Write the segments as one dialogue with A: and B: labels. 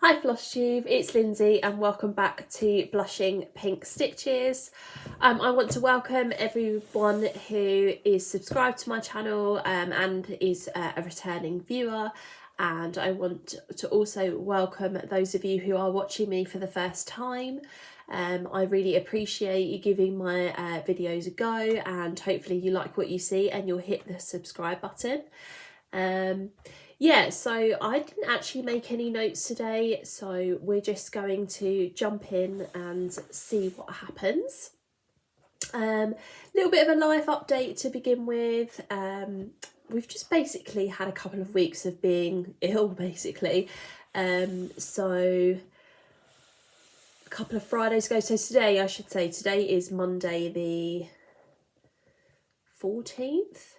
A: Hi Flosstube, it's Lindsay and welcome back to Blushing Pink Stitches. I want to welcome everyone who is subscribed to my channel and is a returning viewer, and I want to also welcome those of you who are watching me for the first time. I really appreciate you giving my videos a go, and hopefully you like what you see and you'll hit the subscribe button. Yeah, so I didn't actually make any notes today, so we're just going to jump in and see what happens. Little bit of a life update to begin with. We've just basically had a couple of weeks of being ill, basically. So a couple of Fridays ago, so today, I should say, today is Monday the 14th,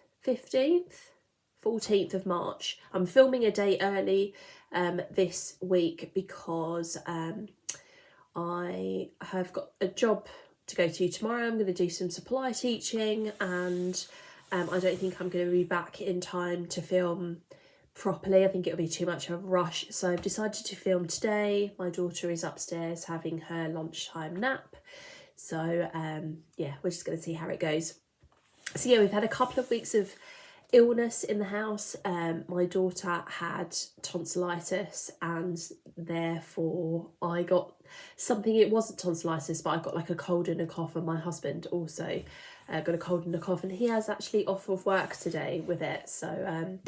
A: 14th of March. I'm filming a day early this week because I have got a job to go to tomorrow. I'm going to do some supply teaching, and I don't think I'm going to be back in time to film properly. I think it'll be too much of a rush, so I've decided to film today. My daughter is upstairs having her lunchtime nap, so yeah, we're just going to see how it goes. So yeah, we've had a couple of weeks of illness in the house. My daughter had tonsillitis, and therefore I got something. It wasn't tonsillitis, but I got like a cold and a cough, and my husband also got a cold and a cough, and he has actually off of work today with it. So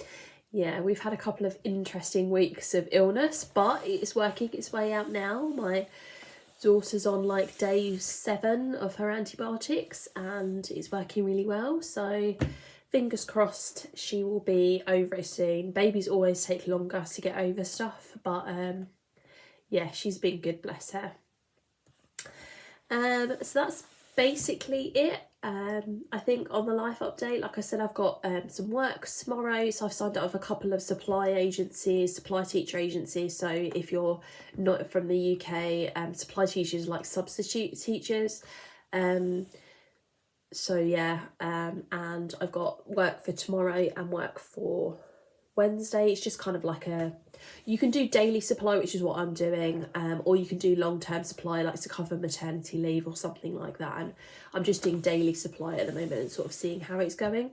A: yeah, we've had a couple of interesting weeks of illness, but it's working its way out now. My daughter's on like day 7 of her antibiotics and it's working really well, so fingers crossed she will be over it soon. Babies always take longer to get over stuff, but yeah, she's been good, bless her. So that's basically it. I think on the life update, like I said, I've got some work tomorrow, so I've signed up with a couple of supply teacher agencies. So if you're not from the UK, supply teachers like substitute teachers. So yeah, and I've got work for tomorrow and work for Wednesday. It's just kind of like you can do daily supply, which is what I'm doing, or you can do long-term supply, like to cover maternity leave or something like that, and I'm just doing daily supply at the moment and sort of seeing how it's going.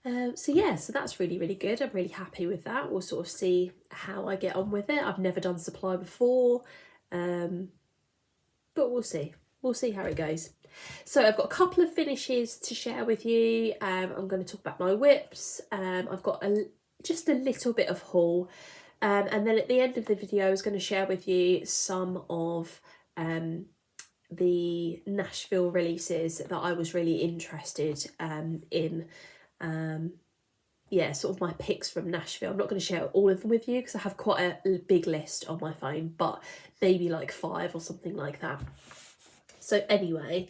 A: So yeah, so that's really good. I'm really happy with that. We'll sort of see how I get on with it. I've never done supply before, but we'll see how it goes. So I've got a couple of finishes to share with you. I'm going to talk about my whips. I've got just a little bit of haul, and then at the end of the video I was going to share with you some of the Nashville releases that I was really interested in. Yeah, sort of my picks from Nashville. I'm not going to share all of them with you because I have quite a big list on my phone, but maybe like 5 or something like that. So anyway,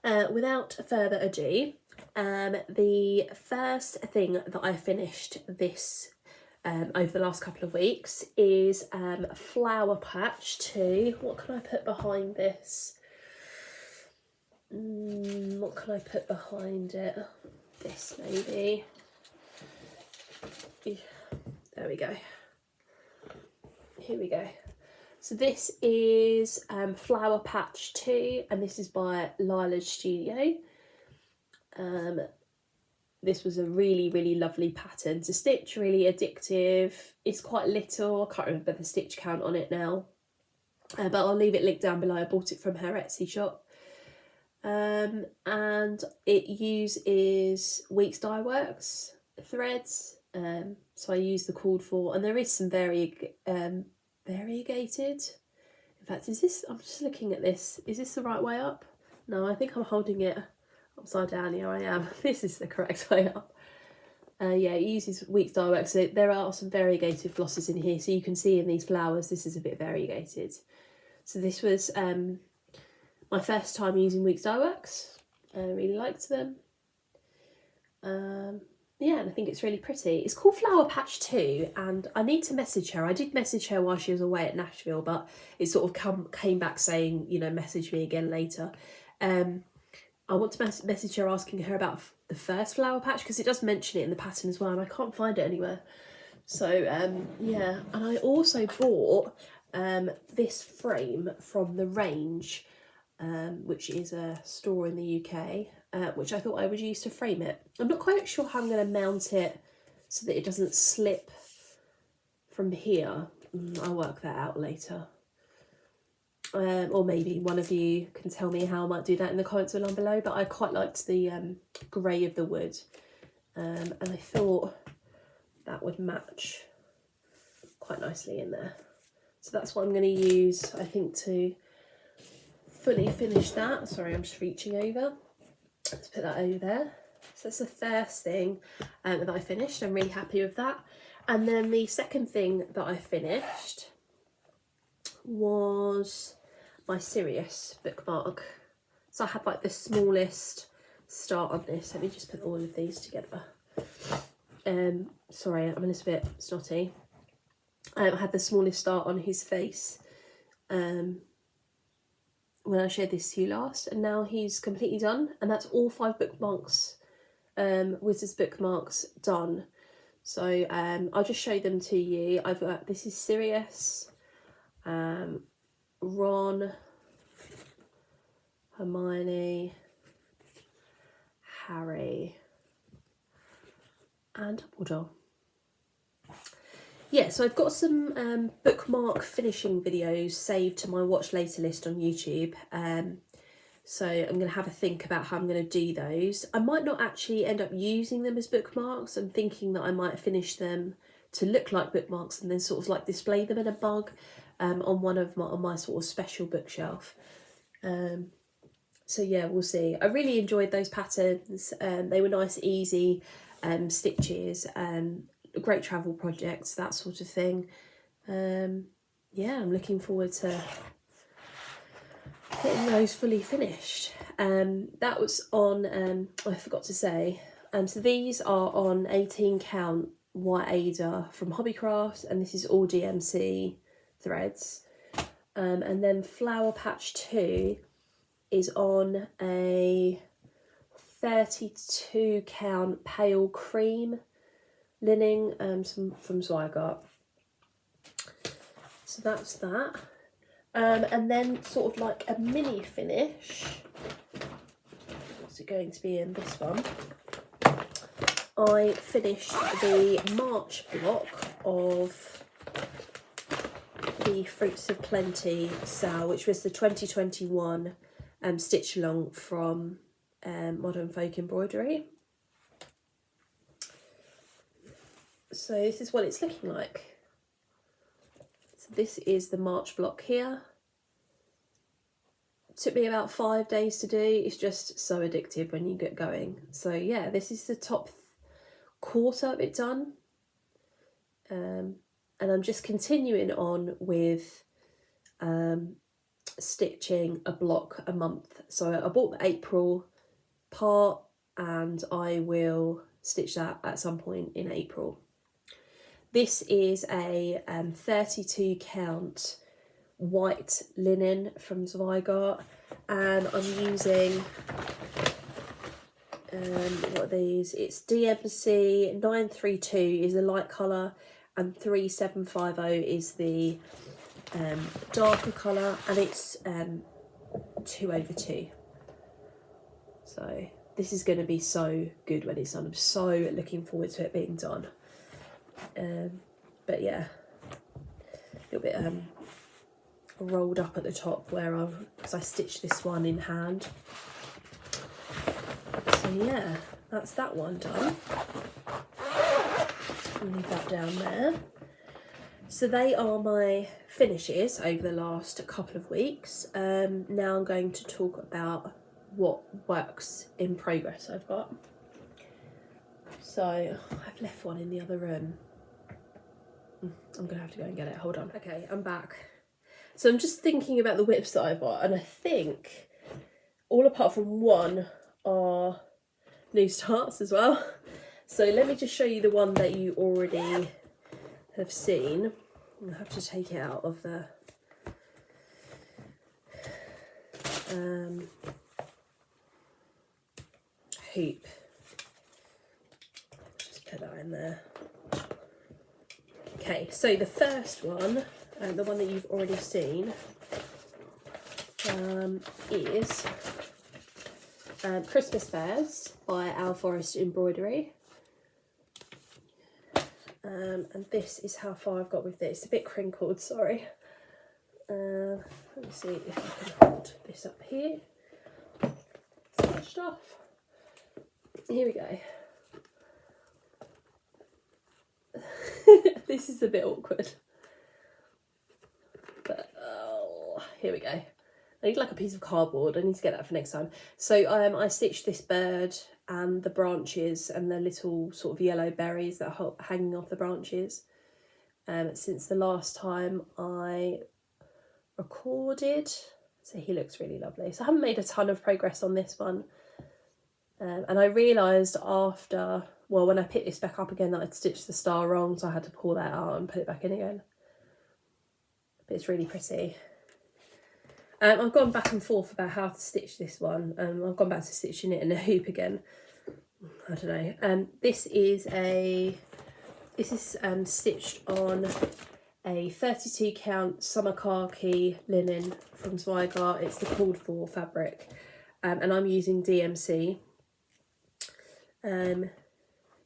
A: without further ado, the first thing that I finished this over the last couple of weeks is Flower Patch 2. What can I put behind this? What can I put behind it? This maybe. There we go. Here we go. So this is Flower Patch 2, and this is by Lila's Studio. This was a really lovely pattern to stitch, really addictive. It's quite little, I can't remember the stitch count on it now, but I'll leave it linked down below. I bought it from her Etsy shop. And it uses Weeks Dye Works threads, so I use the called for, and there is some variegated. In fact, is this, I'm just looking at this, is this the right way up? No, I think I'm holding it upside down. Here I am. This is the correct way up. Yeah, it uses Weeks Dye Works. So there are some variegated flosses in here, so you can see in these flowers this is a bit variegated. So this was my first time using Weeks Dye Works. I really liked them. Yeah, and I think it's really pretty. It's called Flower Patch 2, and I need to message her. I did message her while she was away at Nashville, but it sort of came back saying, you know, message me again later. I want to message her asking her about the first flower patch, because it does mention it in the pattern as well, and I can't find it anywhere. So yeah, and I also bought this frame from The Range, which is a store in the UK, which I thought I would use to frame it. I'm not quite sure how I'm going to mount it so that it doesn't slip from here. I'll work that out later. Or maybe one of you can tell me how I might do that in the comments down below, but I quite liked the grey of the wood, and I thought that would match quite nicely in there. So that's what I'm going to use, I think, to fully finish that. Sorry, I'm just reaching over. Let's put that over there. So that's the first thing that I finished. I'm really happy with that. And then the second thing that I finished was my Sirius bookmark. So I had like the smallest start on this. Let me just put all of these together. Sorry, I'm a little bit snotty. I had the smallest start on his face when I shared this to you last, and now he's completely done, and that's all 5 bookmarks, Wizards bookmarks done. So I'll just show them to you. I've got, this is Sirius, Ron, Hermione, Harry, and Dumbledore. Yeah, so I've got some bookmark finishing videos saved to my watch later list on YouTube. So I'm going to have a think about how I'm going to do those. I might not actually end up using them as bookmarks. I'm thinking that I might finish them to look like bookmarks and then sort of like display them in a mug on one of my sort of special bookshelf. So yeah, we'll see. I really enjoyed those patterns. They were nice, easy stitches, great travel projects, that sort of thing. Yeah, I'm looking forward to getting those fully finished. That was on, I forgot to say, so these are on 18 count white Ada from Hobbycraft, and this is all DMC threads. And then Flower Patch 2 is on a 32 count pale cream linen from Zweigart. So that's that. And then sort of like a mini finish. What's it going to be in this one? I finished the March block of the Fruits of Plenty sale, which was the 2021 stitch along from Modern Folk Embroidery. So this is what it's looking like. So this is the March block here. It took me about 5 days to do. It's just so addictive when you get going. So yeah, this is the top quarter of it done. And I'm just continuing on with stitching a block a month. So I bought the April part and I will stitch that at some point in April. This is a 32 count white linen from Zweigart, and I'm using what are these? It's DMC 932 is the light colour and 3750 is the darker colour, and it's 2/2. So this is going to be so good when it's done. I'm so looking forward to it being done. But yeah, a little bit rolled up at the top where because I stitched this one in hand. So yeah, that's that one done. I'll leave that down there. So they are my finishes over the last couple of weeks. Now I'm going to talk about what works in progress I've got. So I've left one in the other room. I'm gonna have to go and get it. Hold on. Okay, I'm back. So I'm just thinking about the whips that I've got, and I think all apart from one are new starts as well. So let me just show you the one that you already have seen. I'll have to take it out of the hoop. Just put that in there. Okay, so the first one, the one that you've already seen, is Christmas Bears by Our Forest Embroidery. And this is how far I've got with this. It's a bit crinkled, sorry. Let me see if I can hold this up here. Stitched off. Here we go. This is a bit awkward. But, oh, here we go. I need like a piece of cardboard. I need to get that for next time. So I stitched this bird and the branches and the little sort of yellow berries that are hanging off the branches since the last time I recorded. So he looks really lovely. So I haven't made a ton of progress on this one. And I realised after, well, when I picked this back up again, that I'd stitched the star wrong, so I had to pull that out and put it back in again. But it's really pretty. I've gone back and forth about how to stitch this one. I've gone back to stitching it in a hoop again. I don't know. This is stitched on a 32 count summer khaki linen from Zweigart. It's the called for fabric, and I'm using DMC.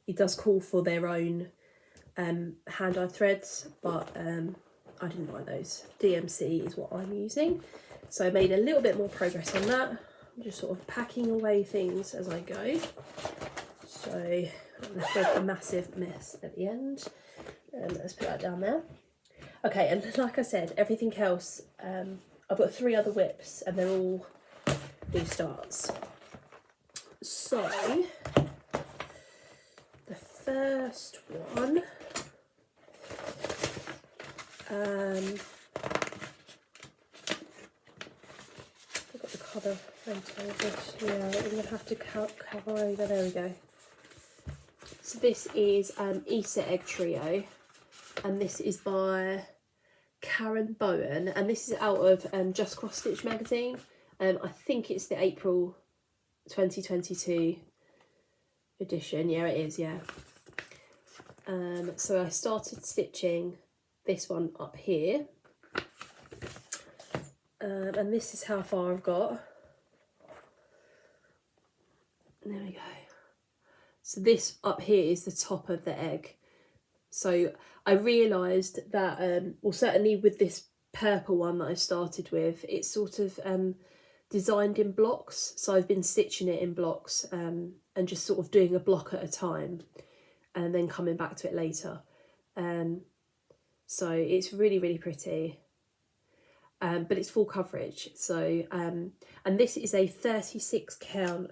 A: It does call for their own hand-dyed threads, but I didn't buy those. DMC is what I'm using. So I made a little bit more progress on that. I'm just sort of packing away things as I go. So I'm left with a massive mess at the end. Let's put that down there. Okay, and like I said, everything else, I've got 3 other whips and they're all new starts. So the first one, I've got the colour photo of this. Yeah, I'm going to have to cover over. There we go. So this is Easter Egg Trio, and this is by Karen Bowen, and this is out of Just Cross Stitch magazine. I think it's the April 2022 edition. Yeah, it is, yeah. So I started stitching this one up here. And this is how far I've got. There we go. So this up here is the top of the egg. So I realised that, well, certainly with this purple one that I started with, it's sort of designed in blocks. So I've been stitching it in blocks and just sort of doing a block at a time and then coming back to it later. So it's really, really pretty. But it's full coverage. So, and this is a 36 count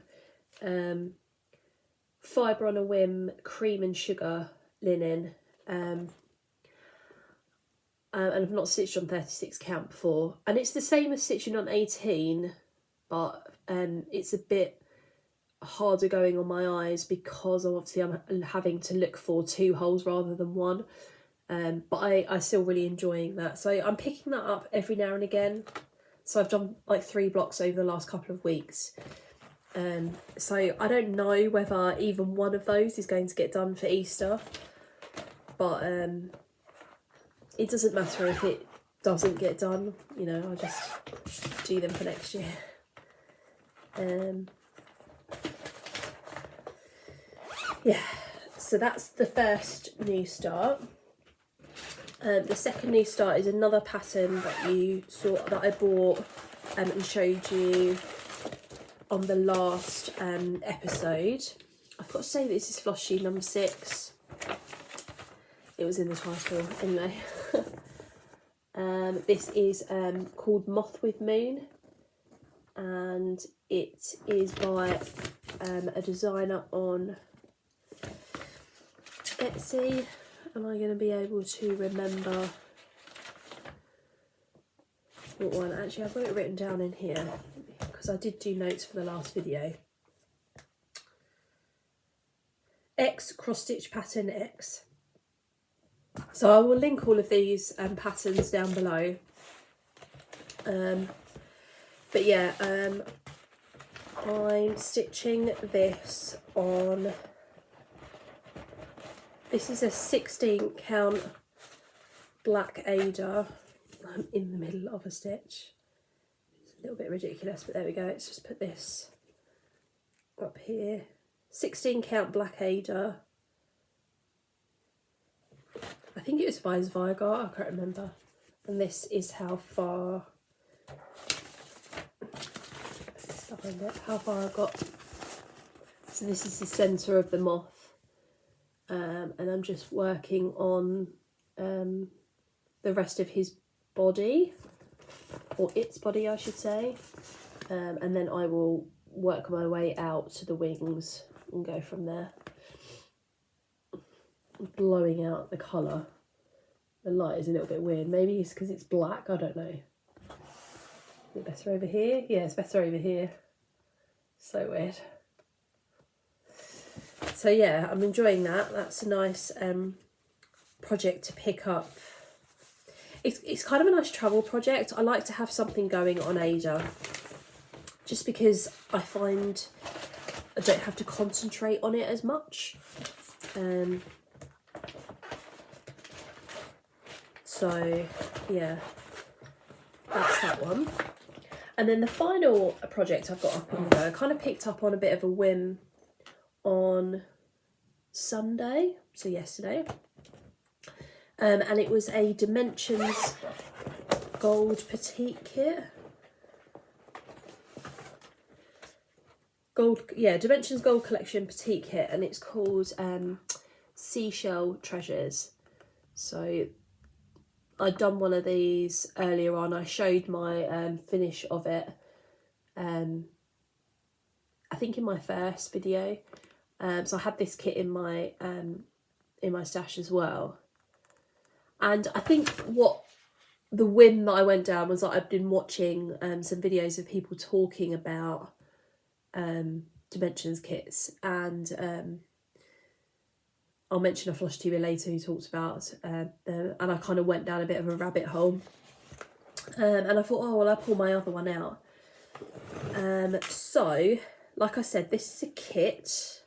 A: fibre on a whim cream and sugar linen. And I've not stitched on 36 count before. And it's the same as stitching on 18, but it's a bit harder going on my eyes because obviously I'm having to look for 2 holes rather than 1. But I'm still really enjoying that. So I'm picking that up every now and again. So I've done like 3 blocks over the last couple of weeks. So I don't know whether even one of those is going to get done for Easter. But it doesn't matter if it doesn't get done. You know, I'll just do them for next year. Yeah, so that's the first new start. The second new start is another pattern that you saw that I bought and showed you on the last episode. I've got to say this is Flosstube number 6. It was in the title anyway. This is called Moth with Moon, and it is by a designer on Etsy. Am I going to be able to remember what one? Actually, I've got it written down in here because I did do notes for the last video. X Cross Stitch Pattern X. So I will link all of these patterns down below. But yeah, I'm stitching this on. This is a 16 count black Ada. I'm in the middle of a stitch. It's a little bit ridiculous, but there we go. Let's just put this up here. 16 count black Ada. I think it was Vigar, I can't remember. And this is how far, behind it, how far I got. So this is the centre of the moth. And I'm just working on the rest of his body, or its body I should say. And then I will work my way out to the wings and go from there. Blowing out the colour. The light is a little bit weird. Maybe it's because it's black, I don't know. Is it better over here? Yeah, it's better over here. So weird. So yeah, I'm enjoying that. That's a nice project to pick up. It's kind of a nice travel project. I like to have something going on Ada, just because I find I don't have to concentrate on it as much. So yeah, that's that one. And then the final project I've got up on the go, I kind of picked up on a bit of a whim on Sunday, so yesterday. And it was a Dimensions Gold Petite Kit. Dimensions Gold Collection Petite Kit, and it's called Seashell Treasures. So I'd done one of these earlier on. I showed my finish of it, I think in my first video. So I had this kit in my stash as well. And I think what the whim that I went down was that I've been watching some videos of people talking about Dimensions kits, and I'll mention a Flosstuber later who talks about them, and I kind of went down a bit of a rabbit hole, and I thought, oh well, I'll pull my other one out. So like I said, this is a kit.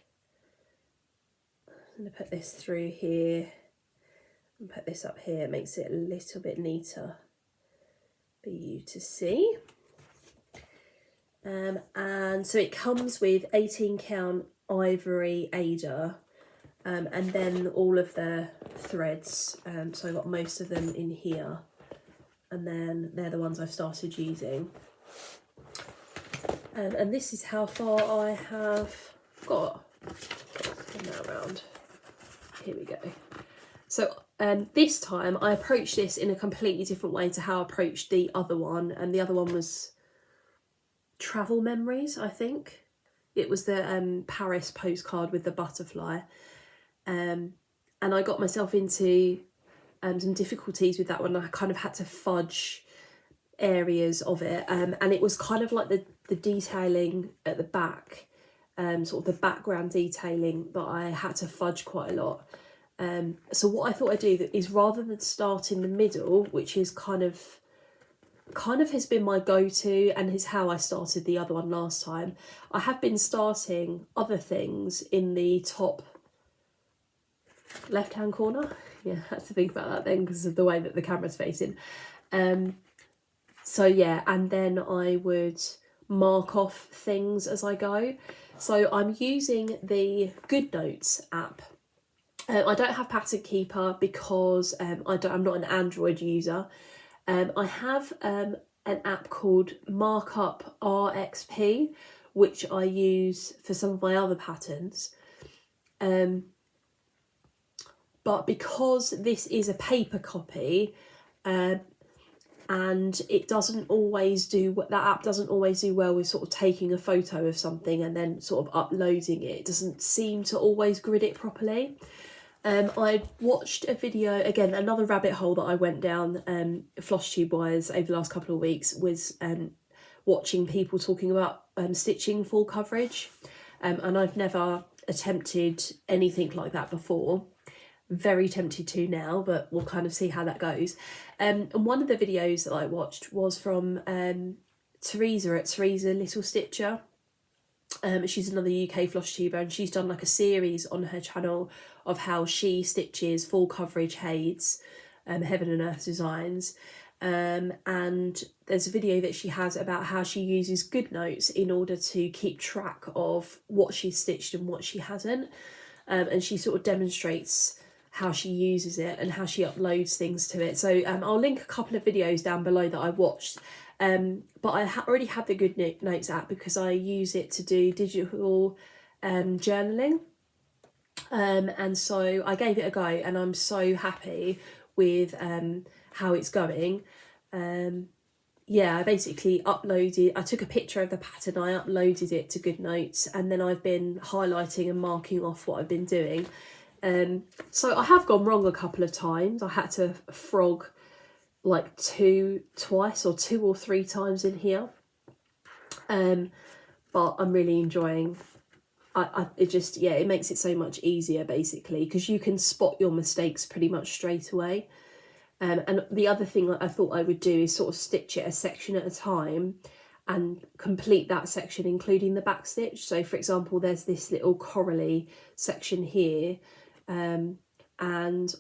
A: I'm going to put this through here and put this up here. It makes it a little bit neater for you to see. And so it comes with 18 count ivory Ada, and then all of the threads. So I got most of them in here, and then they're the ones I've started using. And this is how far I have got. Turn that around. Here we go. So this time I approached this in a completely different way to how I approached the other one, and the other one was Travel Memories, I think. It was the Paris postcard with the butterfly, and I got myself into some difficulties with that one. I kind of had to fudge areas of it, and it was kind of like the detailing at the back, sort of the background detailing, that I had to fudge quite a lot. So what I thought I'd do is, rather than start in the middle, which is kind of has been my go-to and is how I started the other one last time, I have been starting other things in the top left-hand corner. Yeah, I had to think about that then because of the way that the camera's facing. So yeah, and then I would mark off things as I go. So I'm using the GoodNotes app. I don't have Pattern Keeper because I'm not an Android user. I have an app called Markup RXP, which I use for some of my other patterns. But because this is a paper copy, and it doesn't always do, that app doesn't always do well with sort of taking a photo of something and then sort of uploading it. It doesn't seem to always grid it properly. I watched a video, again, another rabbit hole that I went down Flosstube wise over the last couple of weeks, was watching people talking about stitching full coverage, and I've never attempted anything like that before. Very tempted to now, but we'll kind of see how that goes. And one of the videos that I watched was from Teresa at Teresa Little Stitcher. She's another UK Flosstuber, and she's done like a series on her channel of how she stitches full coverage heids, Heaven and Earth Designs. And there's a video that she has about how she uses GoodNotes in order to keep track of what she's stitched and what she hasn't. And she sort of demonstrates how she uses it and how she uploads things to it. So I'll link a couple of videos down below that I watched. But I already have the GoodNotes app because I use it to do digital journaling. And so I gave it a go, and I'm so happy with how it's going. Yeah, I basically I took a picture of the pattern, I uploaded it to GoodNotes, and then I've been highlighting and marking off what I've been doing. So I have gone wrong a couple of times. I had to frog like twice or 2 or 3 times in here. But I'm really enjoying it makes it so much easier basically, because you can spot your mistakes pretty much straight away. And the other thing that I thought I would do is sort of stitch it a section at a time and complete that section, including the back stitch. So for example, there's this little corally section here, and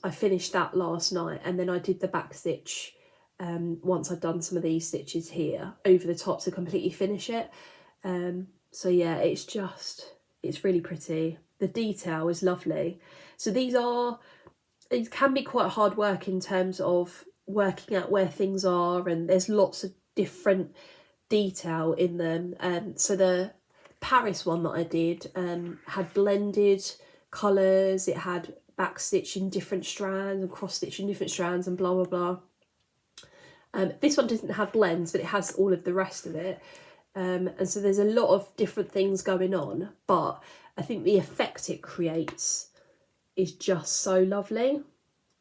A: I finished that last night, and then I did the back stitch once I'd done some of these stitches here over the top to completely finish it. So yeah, it's really pretty. The detail is lovely. So it can be quite hard work in terms of working out where things are, and there's lots of different detail in them. So the Paris one that I did had blended colours, it had back stitch in different strands and cross stitch in different strands and blah blah blah. This one doesn't have blends, but it has all of the rest of it. And so there's a lot of different things going on, but I think the effect it creates is just so lovely.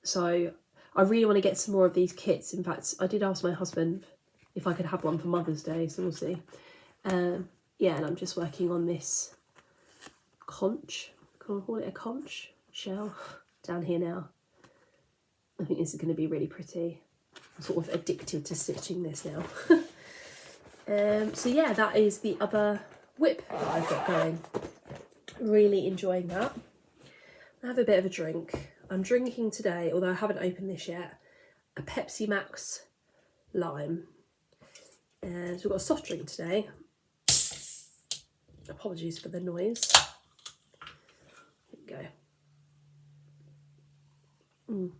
A: So I really want to get some more of these kits. In fact, I did ask my husband if I could have one for Mother's Day, so we'll see. Yeah, and I'm just working on this conch, can I call it a conch shell, down here now. I think this is going to be really pretty. I'm sort of addicted to stitching this now. So yeah, that is the other whip that I've got going. Really enjoying that. I have a bit of a drink. I'm drinking today, although I haven't opened this yet, a Pepsi Max lime. So we've got a soft drink today. Apologies for the noise. Here we go.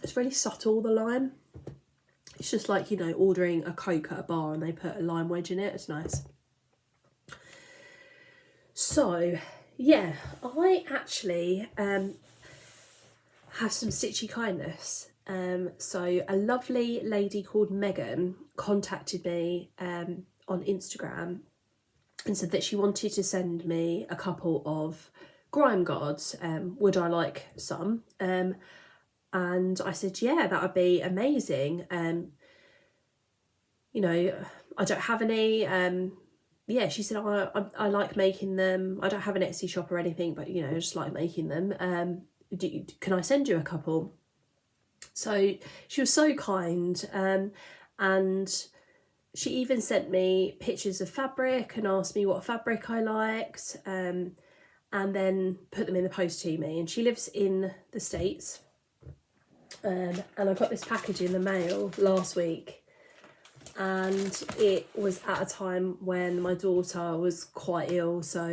A: It's really subtle, the lime. It's just like, you know, ordering a Coke at a bar and they put a lime wedge in it. It's nice. So, yeah, I actually have some stitchy kindness. So a lovely lady called Megan contacted me on Instagram and said that she wanted to send me a couple of grime guards. Would I like some? And I said, yeah, that would be amazing. You know, I don't have any. Yeah, she said, I like making them. I don't have an Etsy shop or anything, but, you know, I just like making them. Can I send you a couple? So she was so kind. And she even sent me pictures of fabric and asked me what fabric I liked, and then put them in the post to me. And she lives in the States. And I got this package in the mail last week, and it was at a time when my daughter was quite ill. So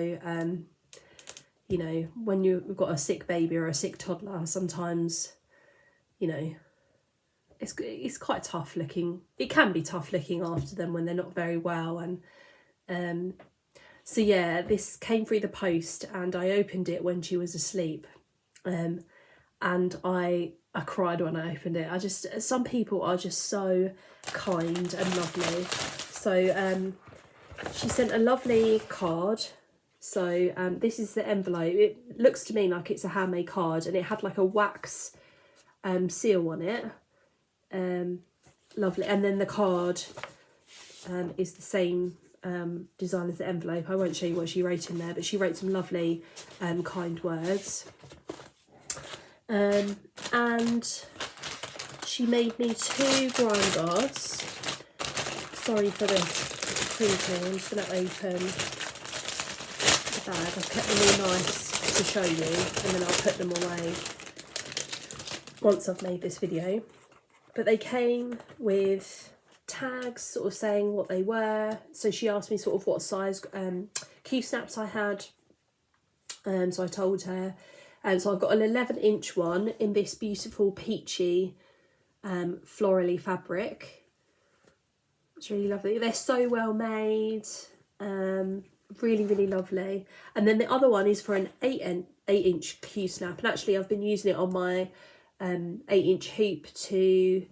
A: you know, when you've got a sick baby or a sick toddler, sometimes, you know, it's quite tough looking. It can be tough looking after them when they're not very well. And so yeah, this came through the post, and I opened it when she was asleep, and I cried when I opened it. Some people are just so kind and lovely. So she sent a lovely card. So this is the envelope. It looks to me like it's a handmade card, and it had like a wax seal on it. Lovely. And then the card is the same design as the envelope. I won't show you what she wrote in there, but she wrote some lovely kind words. And she made me 2 grime guards. Sorry for the crinkling. I'm just going to open the bag. I've kept them all nice to show you, and then I'll put them away. once I've made this video. But they came with tags sort of saying what they were. So she asked me sort of what size Q-snaps I had. So I told her. So I've got an 11-inch one in this beautiful peachy florally fabric. It's really lovely. They're so well made. Really, really lovely. And then the other one is for an 8-inch Q-snap. And actually I've been using it on my 8-inch hoop to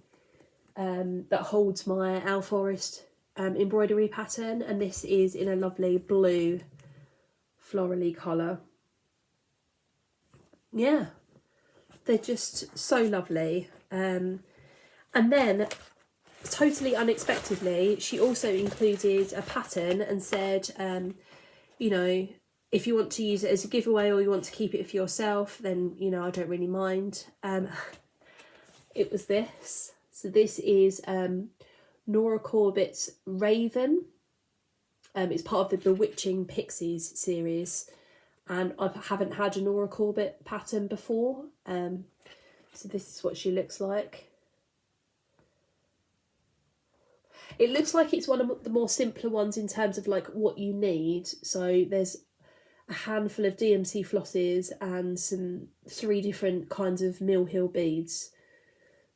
A: that holds my Owl Forest embroidery pattern. And this is in a lovely blue florally colour. Yeah, they're just so lovely. And then, totally unexpectedly, she also included a pattern and said, you know, if you want to use it as a giveaway or you want to keep it for yourself, then, you know, I don't really mind. It was this. So this is Nora Corbett's Raven. It's part of the Bewitching Pixies series. And I haven't had a Nora Corbett pattern before. So this is what she looks like. It looks like it's one of the more simpler ones in terms of like what you need. So there's a handful of DMC flosses and 3 different kinds of Mill Hill beads.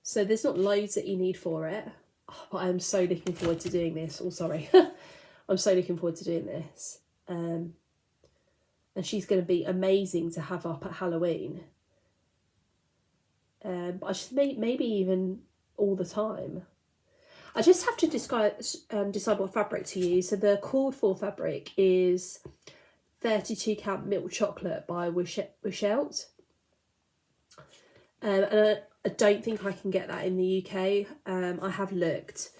A: So there's not loads that you need for it. Oh, but I'm so looking forward to doing this. Oh, sorry. I'm so looking forward to doing this. And she's going to be amazing to have up at Halloween. But I just maybe even all the time. I just have to decide what fabric to use. So the called for fabric is 32 count milk chocolate by Wishelt. And I don't think I can get that in the UK. I have looked.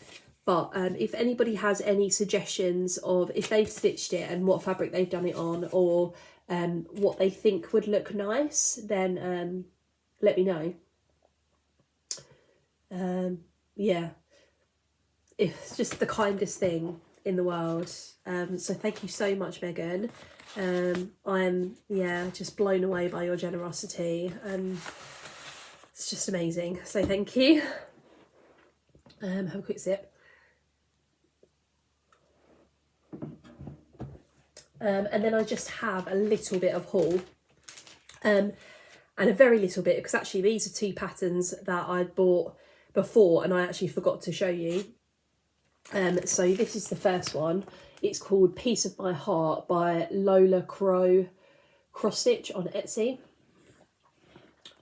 A: But if anybody has any suggestions of if they've stitched it and what fabric they've done it on, or what they think would look nice, then let me know. Yeah, it's just the kindest thing in the world. So thank you so much, Megan. I'm just blown away by your generosity, and it's just amazing. So thank you. Have a quick sip. And then I just have a little bit of haul, and a very little bit, because actually these are 2 patterns that I'd bought before and I actually forgot to show you. So this is the first one. It's called Piece of My Heart by Lola Crow Cross Stitch on Etsy.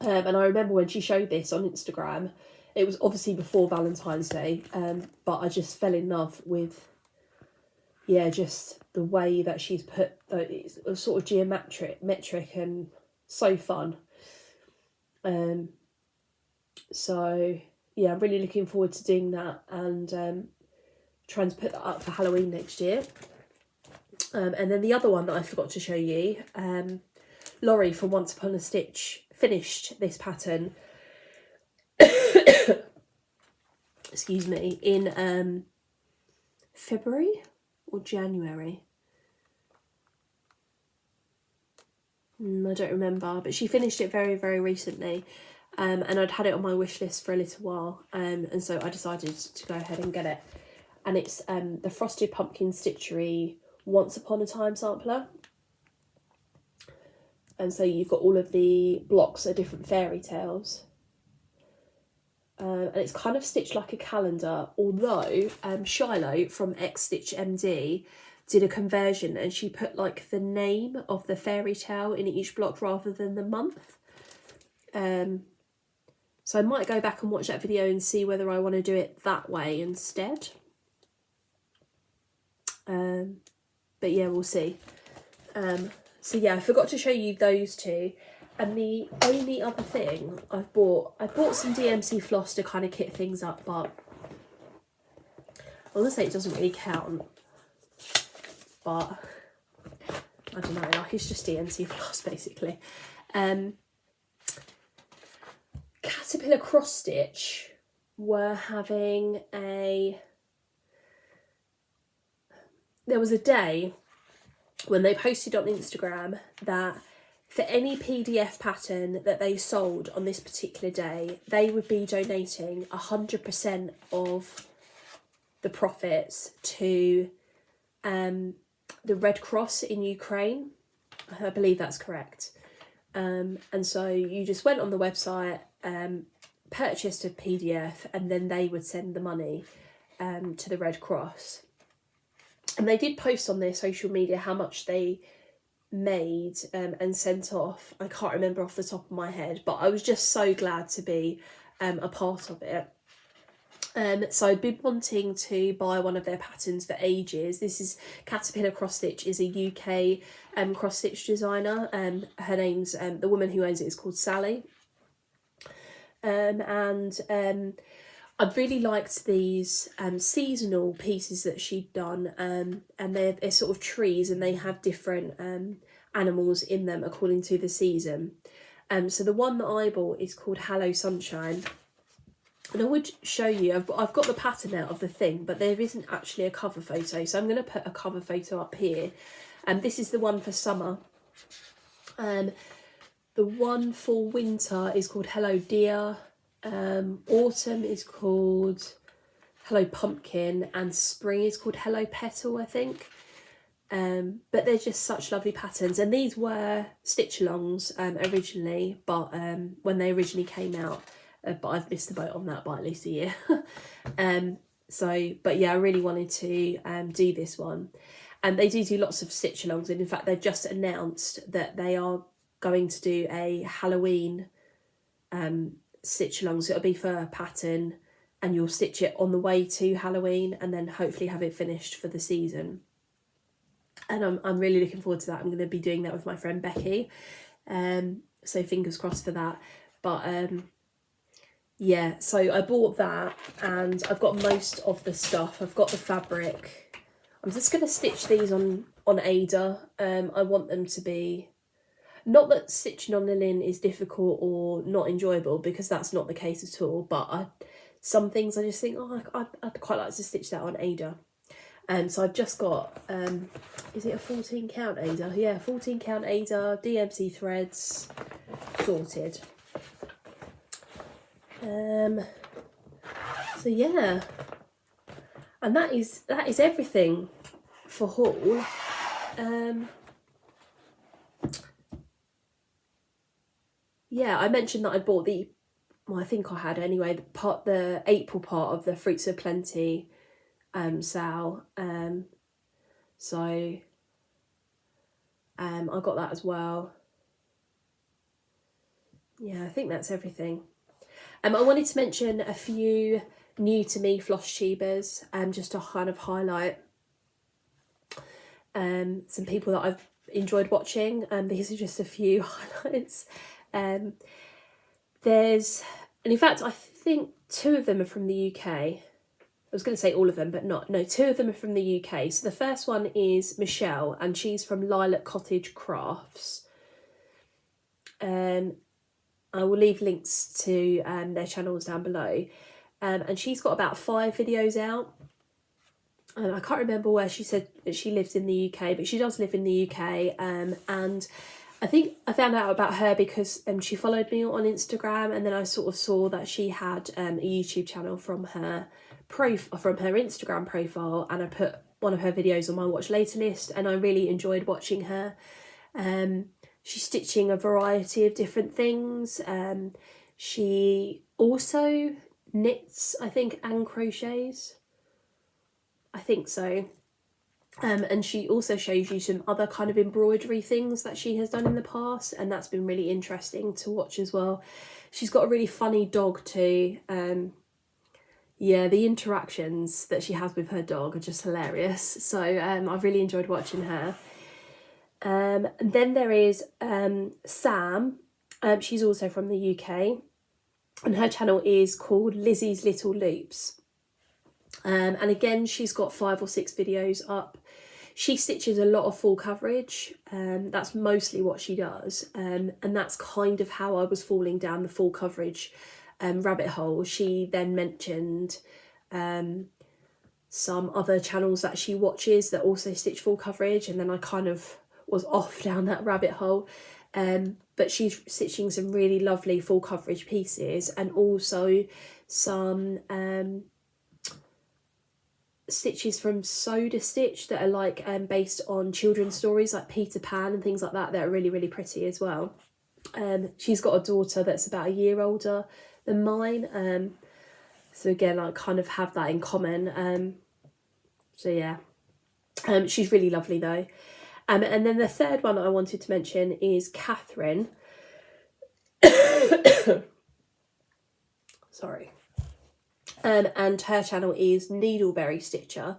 A: And I remember when she showed this on Instagram, it was obviously before Valentine's Day, but I just fell in love with, just the way that she's put it's sort of geometric and so fun. So yeah, I'm really looking forward to doing that and trying to put that up for Halloween next year. And then the other one that I forgot to show you, Laurie from Once Upon a Stitch finished this pattern excuse me, in February or January. I don't remember, but she finished it very, very recently. And I'd had it on my wish list for a little while, and so I decided to go ahead and get it. And it's the Frosted Pumpkin Stitchery Once Upon a Time sampler. And so you've got all of the blocks of different fairy tales. And it's kind of stitched like a calendar, although Shiloh from X Stitch MD did a conversion and she put like the name of the fairy tale in each block rather than the month. So I might go back and watch that video and see whether I want to do it that way instead. But yeah, we'll see. So yeah, I forgot to show you those 2. And the only other thing I bought some DMC floss to kind of kit things up, but I want to say it doesn't really count. But I don't know, like it's just DMC floss basically. Caterpillar Cross Stitch were having there was a day when they posted on Instagram that for any PDF pattern that they sold on this particular day, they would be donating 100% of the profits to the Red Cross in Ukraine. I believe that's correct. And so you just went on the website, purchased a PDF, and then they would send the money to the Red Cross. And they did post on their social media how much they made and sent off. I can't remember off the top of my head, but I was just so glad to be a part of it. So I've been wanting to buy one of their patterns for ages. This is Caterpillar Cross Stitch, is a UK cross stitch designer. Her name's the woman who owns it is called Sally. I've really liked these seasonal pieces that she'd done, and they're sort of trees, and they have different animals in them according to the season. So the one that I bought is called Hello Sunshine. And I would show you, I've got the pattern out of the thing, but there isn't actually a cover photo. So I'm going to put a cover photo up here. And this is the one for summer. The one for winter is called Hello Dear. Autumn is called Hello Pumpkin. And spring is called Hello Petal, I think. But they're just such lovely patterns. And these were stitch-alongs originally, but when they originally came out. But I've missed the boat on that by at least a year. But yeah, I really wanted to do this one. And they do lots of stitch-alongs. And in fact, they've just announced that they are going to do a Halloween stitch-along. So it'll be for a pattern, and you'll stitch it on the way to Halloween and then hopefully have it finished for the season. And I'm really looking forward to that. I'm going to be doing that with my friend Becky. So fingers crossed for that. But yeah, so I bought that, and I've got most of the stuff. I've got the fabric. I'm just going to stitch these on Ada. I want them to be... Not that stitching on linen is difficult or not enjoyable, because that's not the case at all. But some things I just think, oh, I'd quite like to stitch that on Ada. So I've just got, is it a 14 count Ada? Yeah, 14 count Ada, DMC threads, sorted. So yeah, and that is everything for haul. Yeah, I mentioned that I bought I think I had anyway, the April part of the Fruits of Plenty sale. So I got that as well. Yeah, I think that's everything. I wanted to mention a few new to me Flosstubers, just to kind of highlight some people that I've enjoyed watching. These are just a few highlights. And in fact, I think 2 of them are from the UK. I was going to say all of them, but no, 2 of them are from the UK. So the first one is Michelle, and she's from Lila Cottage Crafts. I will leave links to their channels down below. And she's got about 5 videos out. I can't remember where she said that she lives in the UK, but she does live in the UK. And I think I found out about her because she followed me on Instagram, and then I sort of saw that she had a YouTube channel from her Instagram profile, and I put one of her videos on my watch later list, and I really enjoyed watching her. She's stitching a variety of different things. She also knits, I think, and crochets. I think so. And she also shows you some other kind of embroidery things that she has done in the past, and that's been really interesting to watch as well. She's got a really funny dog too. Yeah, the interactions that she has with her dog are just hilarious. So I've really enjoyed watching her. And then there is Sam. She's also from the UK, and her channel is called Lizzie's Little Loops. And again, she's got 5 or 6 videos up. She stitches a lot of full coverage. That's mostly what she does. And that's kind of how I was falling down the full coverage rabbit hole. She then mentioned some other channels that she watches that also stitch full coverage, and then I kind of was off down that rabbit hole. but she's stitching some really lovely full coverage pieces, and also some stitches from Soda Stitch that are like based on children's stories like Peter Pan and things like that are really, really pretty as well. She's got a daughter that's about a year older than mine, so again I kind of have that in common. So yeah, she's really lovely though. And then the third one I wanted to mention is Catherine. Sorry. And her channel is Needleberry Stitcher.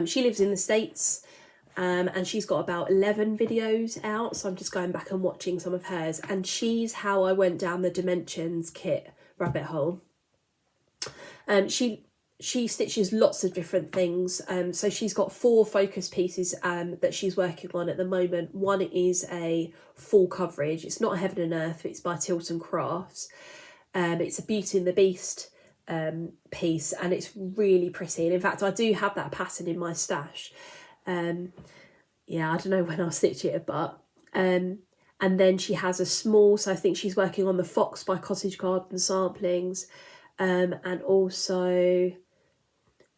A: She lives in the States, and she's got about 11 videos out, so I'm just going back and watching some of hers, and she's how I went down the Dimensions kit rabbit hole. She stitches lots of different things, so she's got 4 focus pieces that she's working on at the moment. One is a full coverage, it's not Heaven and Earth, it's by Tilton Crafts. It's a Beauty and the Beast piece, and it's really pretty, and in fact I do have that pattern in my stash. Yeah, I don't know when I'll stitch it, but and then she has a small, so I think she's working on the Fox by Cottage Garden Samplings, and also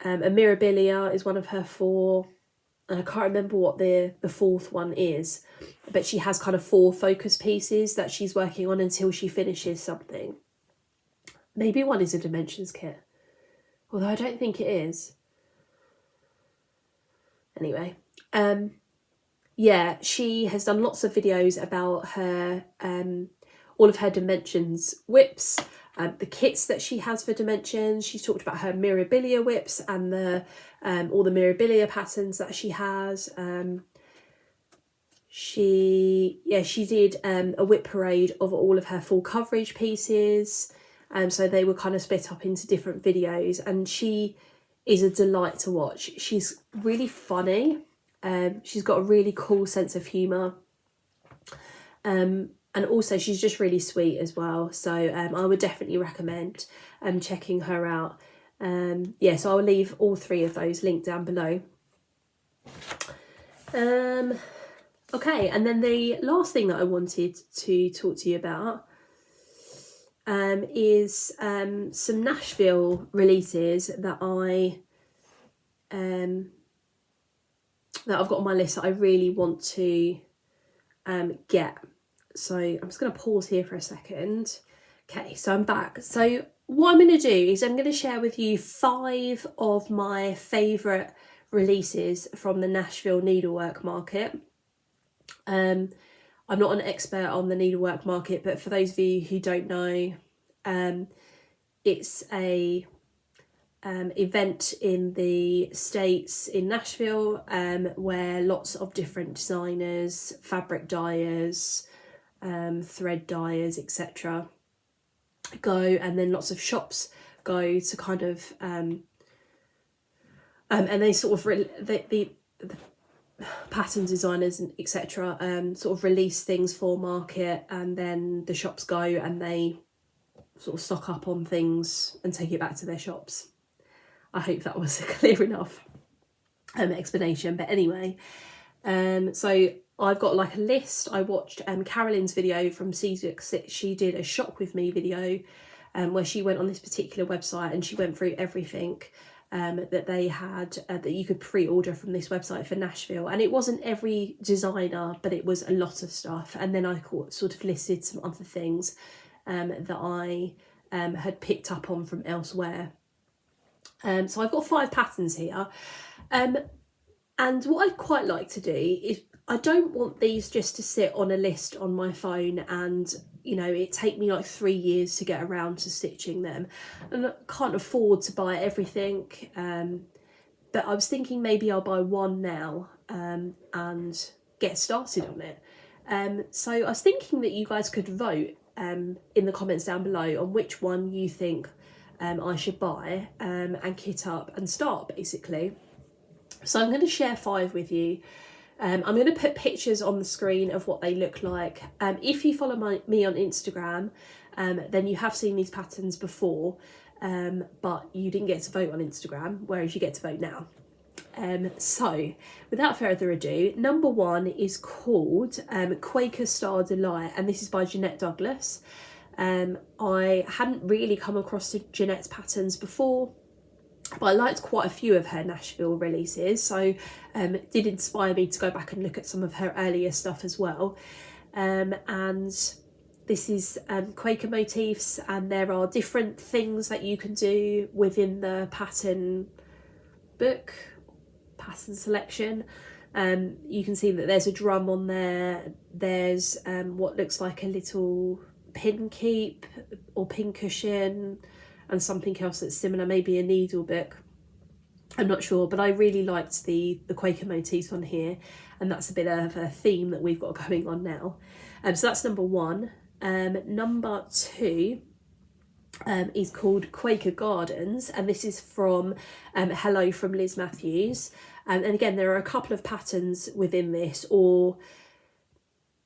A: a Mirabilia is one of her 4, and I can't remember what the 4th one is, but she has kind of 4 focus pieces that she's working on until she finishes something. Maybe one is a Dimensions kit, although I don't think it is. Anyway, yeah, she has done lots of videos about her, all of her Dimensions whips, the kits that she has for Dimensions. She's talked about her Mirabilia whips and the all the Mirabilia patterns that she has. She did a whip parade of all of her full coverage pieces. So they were kind of split up into different videos, and she is a delight to watch. She's really funny. She's got a really cool sense of humour. And also she's just really sweet as well. So I would definitely recommend checking her out. Yeah, so I'll leave all 3 of those linked down below. Okay, and then the last thing that I wanted to talk to you about is some Nashville releases that I've got on my list that I really want to get. So I'm just going to pause here for a second. Okay, so I'm back. So what I'm going to do is I'm going to share with you 5 of my favourite releases from the Nashville needlework market. I'm not an expert on the needlework market, but for those of you who don't know, it's a event in the States in Nashville where lots of different designers, fabric dyers, thread dyers, etc. go, and then lots of shops go to kind of and they sort of the pattern designers and etc. Sort of release things for market, and then the shops go and they sort of stock up on things and take it back to their shops. I hope that was a clear enough explanation. But anyway, so I've got like a list. I watched Carolyn's video from C6. She did a shop with me video where she went on this particular website and she went through everything that they had that you could pre-order from this website for Nashville, and it wasn't every designer, but it was a lot of stuff. And then I sort of listed some other things that I had picked up on from elsewhere. So I've got 5 patterns here, and what I'd quite like to do is, I don't want these just to sit on a list on my phone and, you know, it take me like 3 years to get around to stitching them, and I can't afford to buy everything, but I was thinking maybe I'll buy one now and get started on it. So I was thinking that you guys could vote in the comments down below on which one you think I should buy and kit up and start, basically. So I'm going to share 5 with you. I'm going to put pictures on the screen of what they look like. If you follow me on Instagram, then you have seen these patterns before, but you didn't get to vote on Instagram, whereas you get to vote now. So without further ado, number 1 is called Quaker Star Delight, and this is by Jeannette Douglas. I hadn't really come across Jeanette's patterns before, but I liked quite a few of her Nashville releases, so it did inspire me to go back and look at some of her earlier stuff as well. And this is Quaker motifs, and there are different things that you can do within the pattern book, pattern selection. You can see that there's a drum on there, there's what looks like a little pin keep or pin cushion, and something else that's similar, maybe a needle book, I'm not sure, but I really liked the Quaker motifs on here, and that's a bit of a theme that we've got going on now. So that's number 1. Number 2 is called Quaker Gardens, and this is from Hello from Liz Mathews. And again, there are a couple of patterns within this, or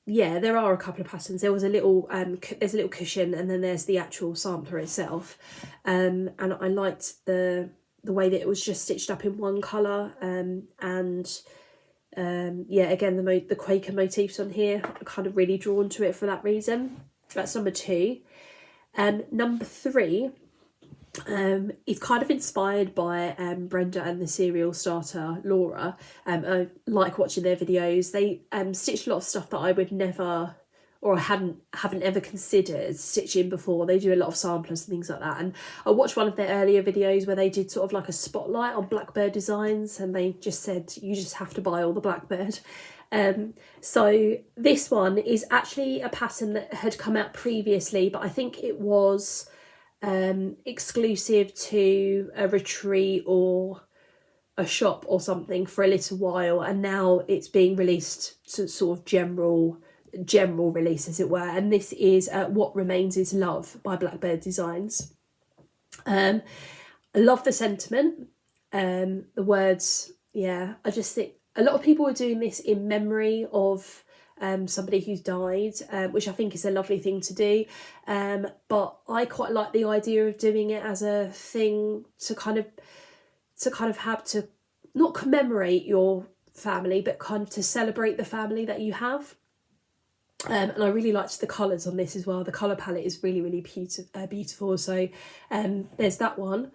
A: yeah, there are a couple of patterns. There was a little there's a little cushion, and then there's the actual sampler itself. And I liked the way that it was just stitched up in one colour. Yeah, again, the Quaker motifs on here, I'm kind of really drawn to it for that reason. That's number 2. Number 3 is kind of inspired by Brenda and the serial starter Laura. I like watching their videos. They stitched a lot of stuff that I would never, or haven't ever considered stitching before. They do a lot of samplers and things like that. And I watched one of their earlier videos where they did sort of like a spotlight on Blackbird designs, and they just said you just have to buy all the Blackbird. So this one is actually a pattern that had come out previously, but I think it was exclusive to a retreat or a shop or something for a little while, and now it's being released to sort of general release, as it were. And this is What Remains Is Love by Blackbird Designs. I love the sentiment, the words. Yeah, I just think a lot of people are doing this in memory of somebody who's died, which I think is a lovely thing to do, but I quite like the idea of doing it as a thing to kind of have to not commemorate your family, but kind of to celebrate the family that you have. And I really liked the colours on this as well. The colour palette is really, really beautiful. So there's that one.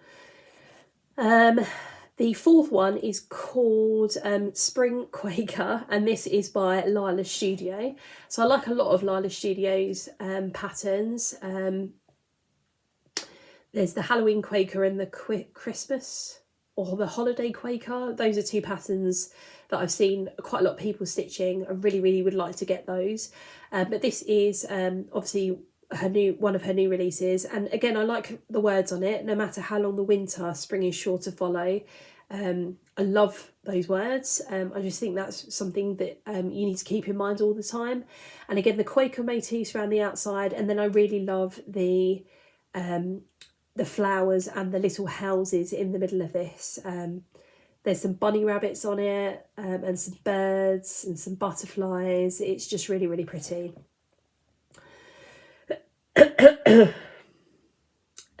A: The 4th one is called Spring Quaker, and this is by Lila Studio. So I like a lot of Lila Studio's patterns. There's the Halloween Quaker and the Christmas or the Holiday Quaker. Those are 2 patterns that I've seen quite a lot of people stitching. I really, really would like to get those. But this is obviously one of her new releases, and again, I like the words on it. No matter how long the winter, spring is sure to follow. I love those words. I just think that's something that you need to keep in mind all the time. And again, the Quaker motifs around the outside, and then I really love the flowers and the little houses in the middle of this. There's some bunny rabbits on it, and some birds and some butterflies. It's just really, really pretty.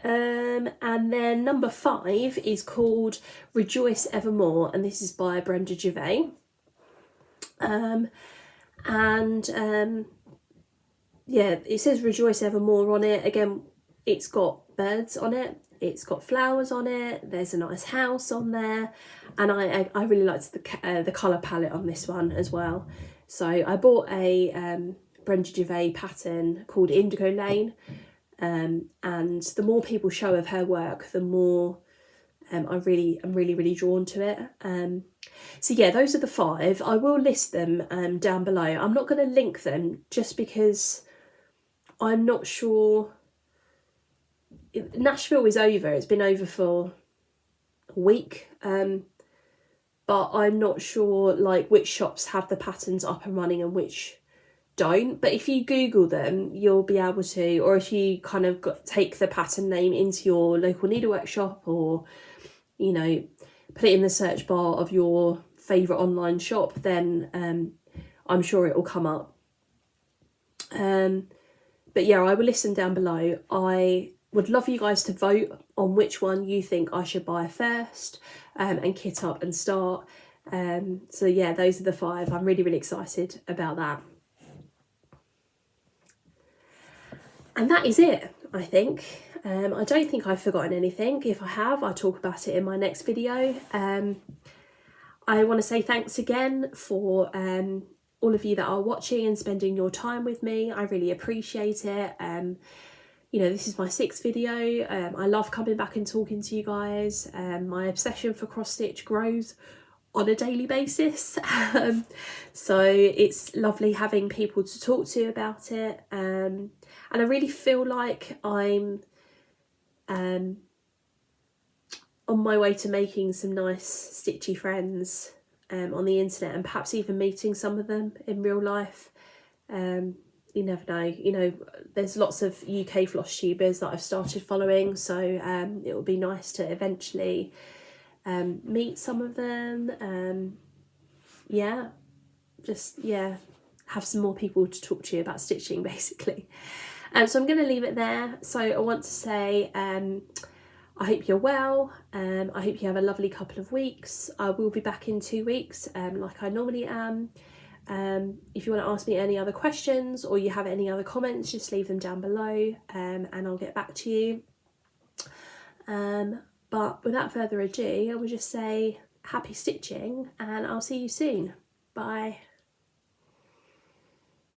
A: And then number 5 is called Rejoice Evermore, and this is by Brenda Gervais. Yeah, it says Rejoice Evermore on it. Again, it's got birds on it, it's got flowers on it, there's a nice house on there, and I really liked the colour palette on this one as well. So I bought a Brenda Gervais pattern called Indigo Lane, and the more people show of her work, the more I'm really drawn to it. So yeah, those are the 5. I will list them down below. I'm not going to link them just because I'm not sure. Nashville is over. It's been over for a week, but I'm not sure like which shops have the patterns up and running and which don't. But if you Google them, you'll be able to, or if you kind of take the pattern name into your local needlework shop, or you know, put it in the search bar of your favourite online shop, then I'm sure it will come up. But yeah, I will list them down below. I would love you guys to vote on which one you think I should buy first, and kit up and start. So yeah, those are the 5. I'm really, really excited about that. And that is it, I think. I don't think I've forgotten anything. If I have, I'll talk about it in my next video. I want to say thanks again for all of you that are watching and spending your time with me. I really appreciate it. You know, this is my 6th video. I love coming back and talking to you guys. My obsession for cross stitch grows on a daily basis. So it's lovely having people to talk to about it. And I really feel like I'm on my way to making some nice stitchy friends on the internet, and perhaps even meeting some of them in real life. You never know, you know, there's lots of UK Flosstubers that I've started following, so it will be nice to eventually meet some of them. Yeah, just, yeah, have some more people to talk to you about stitching, basically. So I'm going to leave it there. So I want to say I hope you're well. I hope you have a lovely couple of weeks. I will be back in 2 weeks, like I normally am. If you want to ask me any other questions or you have any other comments, just leave them down below, and I'll get back to you. But without further ado, I will just say happy stitching, and I'll see you soon. Bye.